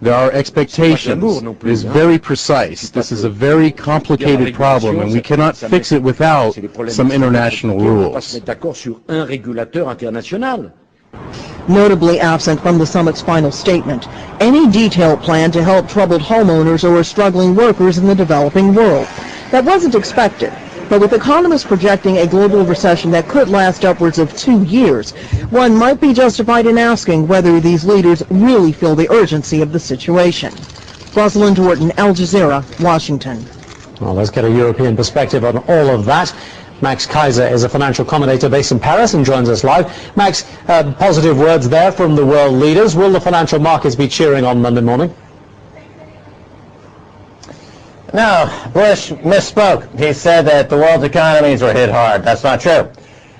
There are expectations. It is very precise. This is a very complicated problem, and we cannot fix it without some international rules. Notably absent from the summit's final statement, any detailed plan to help troubled homeowners or struggling workers in the developing world. That wasn't expected, but with economists projecting a global recession that could last upwards of 2 years, one might be justified in asking whether these leaders really feel the urgency of the situation. Rosalind Orton, Al Jazeera, Washington. Well, let's get a European perspective on all of that. Max Keiser is a financial commentator based in Paris and joins us live. Max, positive words there from the world leaders. Will the financial markets be cheering on Monday morning? No, Bush misspoke. He said that the world's economies were hit hard. That's not true.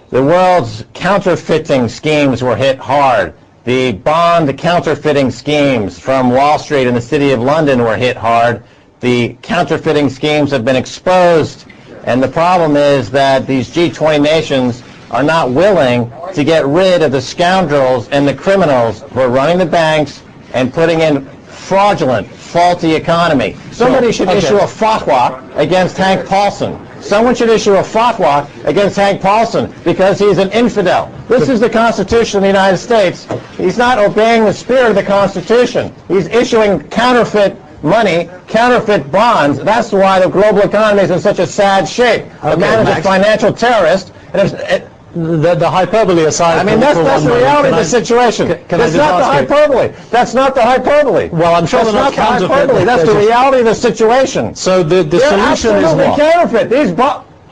The world's counterfeiting schemes were hit hard. The bond counterfeiting schemes from Wall Street and the City of London were hit hard. The counterfeiting schemes have been exposed. And the problem is that these G20 nations are not willing to get rid of the scoundrels and the criminals who are running the banks and putting in fraudulent, faulty economy. Somebody should issue a fatwa against Hank Paulson. Someone should issue a fatwa against Hank Paulson because he's an infidel. This is the Constitution of the United States. He's not obeying the spirit of the Constitution. He's issuing counterfeit money, counterfeit bonds. That's why the global economy is in such a sad shape. The man is a financial terrorist. And the hyperbole aside, I mean, that's the reality of the situation. That's not the hyperbole. That's not the hyperbole. Well, I'm sure that's not the hyperbole. That's the reality of the situation. So the solution is what? Counterfeit.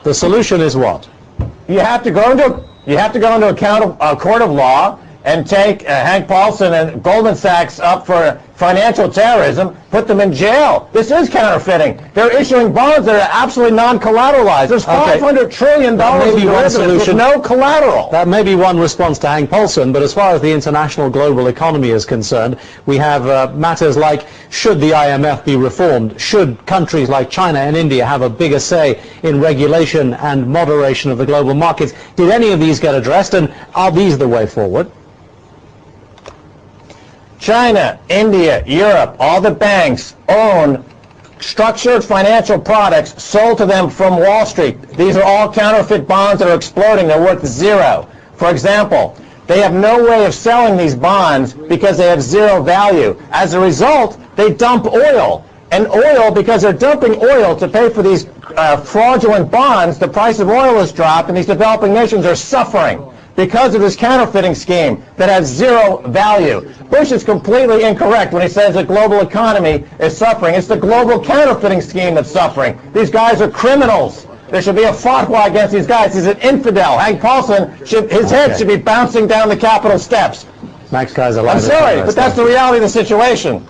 The solution is what? You have to go into a court of law and take Hank Paulson and Goldman Sachs up for financial terrorism, put them in jail. This is counterfeiting. They're issuing bonds that are absolutely non-collateralized. There's $500 trillion with no collateral. That may be one response to Hank Paulson, but as far as the international global economy is concerned, we have matters like, should the IMF be reformed? Should countries like China and India have a bigger say in regulation and moderation of the global markets? Did any of these get addressed, and are these the way forward? China, India, Europe, all the banks own structured financial products sold to them from Wall Street. These are all counterfeit bonds that are exploding. They're worth zero. For example, they have no way of selling these bonds because they have zero value. As a result, they dump oil. And oil, because they're dumping oil to pay for these fraudulent bonds, the price of oil has dropped, and these developing nations are suffering because of this counterfeiting scheme that has zero value. Bush is completely incorrect when he says the global economy is suffering. It's the global counterfeiting scheme that's suffering. These guys are criminals. There should be a fatwa against these guys. He's an infidel. Hank Paulson, his head should be bouncing down the Capitol steps. Max Keiser, I'm sorry, but that's the reality of the situation.